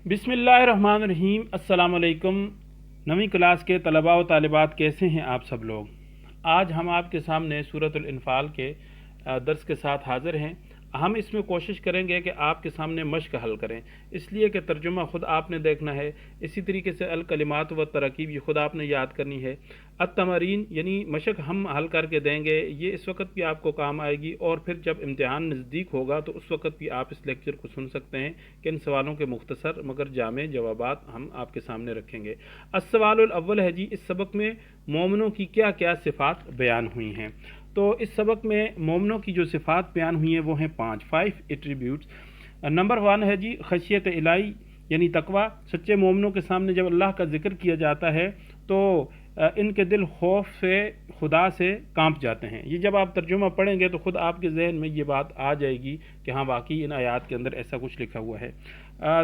बिस्मिल्लाहिर्रहमानिर्रहीम। अस्सलाम वालेकुम। नवीं क्लास के तलबा व तालिबात, कैसे हैं आप सब लोग। आज हम आपके सामने सूरतुल इनफाल के दर्स के साथ हाज़िर हैं। हम इसमें कोशिश करेंगे कि आपके सामने मश्क हल करें, इसलिए कि तर्जुमा ख़ुद आपने देखना है। इसी तरीके से अल कलिमात व तरकीब ये ख़ुद आपने याद करनी है। अत-तमरीन यानी मशक हम हल करके देंगे, ये इस वक्त भी आपको काम आएगी और फिर जब इम्तिहान नज़दीक होगा तो उस वक्त भी आप इस लेक्चर को सुन सकते हैं कि इन सवालों के मुख्तसर मगर जामे जवाबात हम आपके सामने रखेंगे। अस्सवालुल अव्वल है जी, इस सबक में मोमिनों की क्या क्या सिफ़ात बयान हुई हैं। तो इस सबक में मोमिनों की जो सिफ़ात बयान हुई हैं वो हैं 5 एट्रीब्यूट्स। नंबर 1 है जी खशियत इलाही यानी तकवा। सच्चे मोमिनों के सामने जब अल्लाह का जिक्र किया जाता है तो इनके दिल खौफ से खुदा से कांप जाते हैं। ये जब आप तर्जुमा पढ़ेंगे तो ख़ुद आपके जहन में ये बात आ जाएगी कि हाँ वाकई इन आयात के अंदर ऐसा कुछ लिखा हुआ है।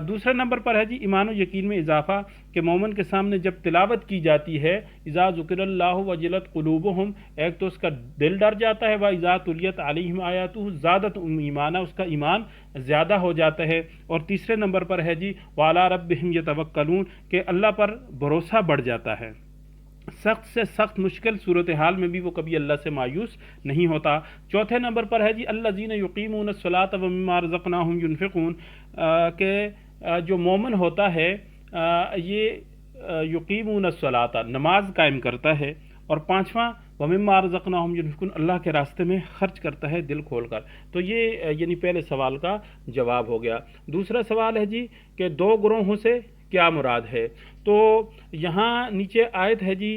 दूसरे नंबर पर है जी ईमान व यकीन में इजाफ़ा, कि मोमिन के सामने जब तिलावत की जाती है, इज़ा ज़ुकिरल्लाहु वजिलत क़ुलूबुहुम, एक तो उसका दिल डर जाता है, व इज़ा तुलियत अलैहिम आयातुहु ज़ादतहुम ईमाना, उसका ईमान ज़्यादा हो जाता है। और तीसरे नंबर पर है जी व अला रब्बिहिम यतवक्कलून, कि अल्लाह पर भरोसा बढ़ जाता है। सख्त से सख्त मुश्किल सूरत हाल में भी वो कभी अल्लाह से मायूस नहीं होता। चौथे नंबर पर है जी अल्लज़ीना युक़ीमूनस्सलात व मिम्मा रज़क़नाहुम युनफ़िक़ून, के जो मोमिन होता है ये युक़ीमूनस्सलात नमाज कायम करता है, और पाँचवा व मिम्मा रज़क़नाहुम युनफ़िक़ून अल्लाह के रास्ते में खर्च करता है दिल खोल कर। तो ये यानी पहले सवाल का जवाब हो गया। दूसरा सवाल है जी कि दो ग्रोहों से क्या मुराद है। तो यहाँ नीचे आयत है जी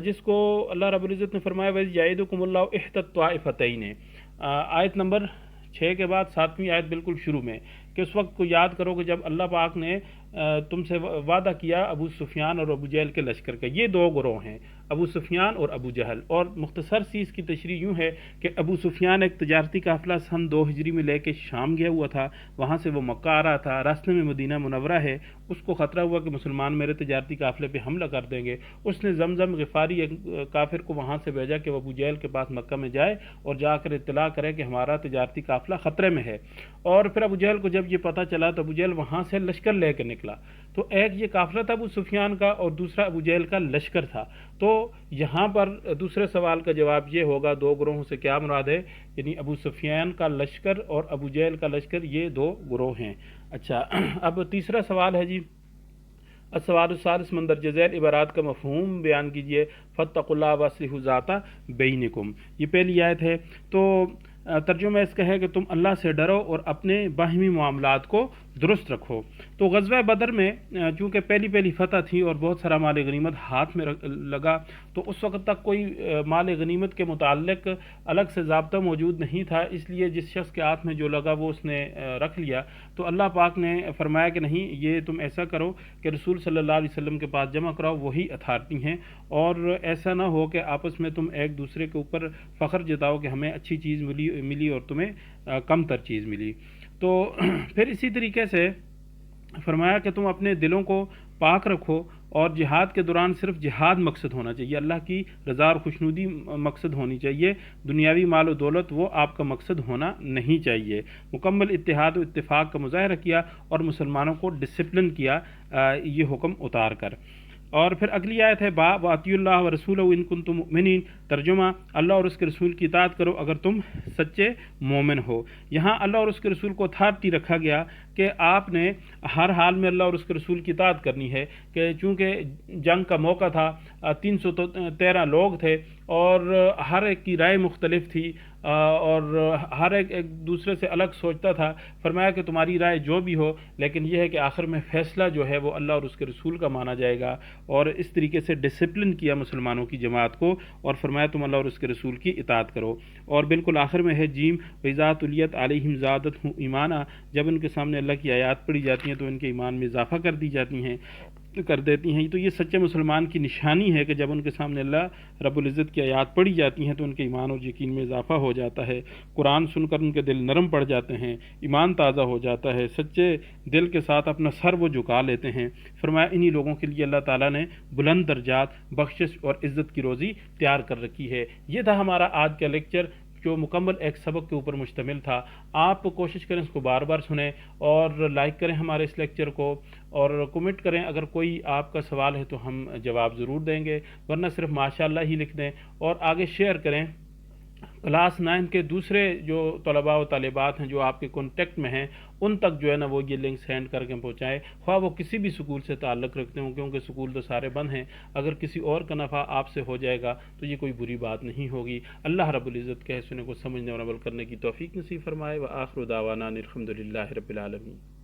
जिसको अल्लाह रब्बुल इज़्ज़त ने फरमाया वज़ याइदुकुमुल्लाहु इहदत त्वाइफ़तैन, आयत नंबर 6 के बाद 7वीं आयत बिल्कुल शुरू में, कि उस वक्त को याद करो कि जब अल्लाह पाक ने तुमसे वादा किया अबू सुफियान और अबू जहल के लश्कर का। ये दो ग्रोह हैं, अबू सुफियान और अबू जहल। और मुख्तसर सी इसकी तशरीह यूँ है कि अबू सुफियान एक तजारती काफ़िला सन 2 हिजरी में लेके शाम गया हुआ था, वहाँ से वो मक्का आ रहा था, रास्ते में मदीना मुनव्वरा है, उसको ख़तरा हुआ कि मुसलमान मेरे तजारती काफ़िले पे हमला कर देंगे। उसने ज़मज़म ग़िफ़ारी एक काफिर को वहाँ से भेजा कि वह अबू जहल के पास मक्का में जाए और जाकर इत्तला करे कि हमारा तजारती काफ़िला ख़तरे में है। और फिर अबू जहल को जब ये पता चला तो अबू जहल वहाँ से लश्कर लेकर निकला। तो एक ये काफ़िला था अबू सुफियान का और दूसरा अबू जहल का लश्कर था। तो यहाँ पर दूसरे सवाल का जवाब ये होगा दो ग्रोहों से क्या मुराद है, यानी अबू सुफियान का लश्कर और अबू जहल का लश्कर, ये दो ग्रोह हैं। अच्छा, अब तीसरा सवाल है जी अस्सवालुस्सालिस मंदरज ज़ैल इबारात का मफ़हूम बयान कीजिए। फ़त्तक़ुल्लाह वअस्लिहू ज़ाता बैनिकुम, ये पहली आयत है। तो तर्जुमा इसका है कि तुम अल्लाह से डरो और अपने बाहिमी मामलात को दुरुस्त रखो। तो ग़ज़वा बदर में चूँकि पहली फ़तह थी और बहुत सारा माल गनीमत हाथ में लगा, तो उस वक़्त तक कोई माल गनीमत के मुताल्लिक़ अलग से ज़ाब्ता मौजूद नहीं था, इसलिए जिस शख्स के हाथ में जो लगा वो उसने रख लिया। तो अल्लाह पाक ने फरमाया कि नहीं, ये तुम ऐसा करो कि रसूल सल्लल्लाहु अलैहि वसल्लम के पास जमा कराओ, वही अथॉरिटी हैं, और ऐसा ना हो कि आपस में तुम एक दूसरे के ऊपर फ़ख्र जताओ कि हमें अच्छी चीज़ मिली और तुम्हें कम तर चीज़ मिली। तो फिर इसी तरीके से फरमाया कि तुम अपने दिलों को पाक रखो और जिहाद के दौरान सिर्फ जिहाद मकसद होना चाहिए, अल्लाह की रज़ा और खुशनुदी मकसद होनी चाहिए, दुनियावी माल और दौलत वो आपका मकसद होना नहीं चाहिए। मुकम्मल इत्तेहाद और इत्तेफाक का मुज़ाहरा किया और मुसलमानों को डिसिप्लिन किया ये हुक्म उतार कर। और फिर अगली आयत है बा वातियुल्लाह व रसूलहु इन कुंतुम मुमिनीन, तर्जुमा अल्लाह और उसके रसूल की इताअत करो अगर तुम सच्चे मोमिन हो। यहाँ अल्लाह और उसके रसूल को अथॉरिटी रखा गया कि आपने हर हाल में अल्लाह और उसके रसूल की इताअत करनी है, कि चूँकि जंग का मौका था, 313 लोग थे और हर एक की राय मुख्तलिफ थी और हर एक दूसरे से अलग सोचता था। फरमाया कि तुम्हारी राय जो भी हो, लेकिन यह है कि आखिर में फ़ैसला जो है वो अल्लाह और उसके रसूल का माना जाएगा। और इस तरीके से डिसिप्लिन किया मुसलमानों की जमात को और फरमाया तुम अल्लाह और उसके रसूल की इताअत करो। और बिल्कुल आखिर में है जीम वइज़ा तुलियत अलैहिम ज़ादतहुम ईमाना, जब उनके सामने अल्लाह की आयात पढ़ी जाती हैं तो उनके ईमान में इजाफ़ा कर देती हैं। तो ये सच्चे मुसलमान की निशानी है कि जब उनके सामने अल्लाह रब्बुल इज़्ज़त की आयात पढ़ी जाती हैं तो उनके ईमान और यकीन में इजाफ़ा हो जाता है। कुरान सुनकर उनके दिल नरम पड़ जाते हैं, ईमान ताज़ा हो जाता है, सच्चे दिल के साथ अपना सर वो झुका लेते हैं। फरमाया इन्हीं लोगों के लिए अल्लाह ताला ने बुलंद दर्जात, बख्शिश और इज़्ज़त की रोज़ी तैयार कर रखी है। ये था हमारा आज का लेक्चर। جو مکمل ایک سبق کے اوپر مشتمل تھا۔ آپ کوشش کریں اس کو بار بار سنیں اور لائک کریں ہمارے اس لیکچر کو اور کمنٹ کریں۔ اگر کوئی آپ کا سوال ہے تو ہم جواب ضرور دیں گے، ورنہ صرف ماشاءاللہ ہی لکھ دیں اور آگے شیئر کریں۔ کلاس 9 کے دوسرے جو طلباء و طالبات ہیں جو آپ کے کانٹیکٹ میں ہیں ان تک جو ہے نا وہ یہ لنک سینڈ کر کے پہنچائیں، خواہ وہ کسی بھی سکول سے تعلق رکھتے ہوں، کیونکہ سکول تو سارے بند ہیں۔ اگر کسی اور کا نفع آپ سے ہو جائے گا تو یہ کوئی بری بات نہیں ہوگی۔ اللہ رب العزت کہے سنے کو سمجھنے اور عمل کرنے کی توفیق نصیب فرمائے۔ وآخر دعوانا الحمد للہ رب العالمین۔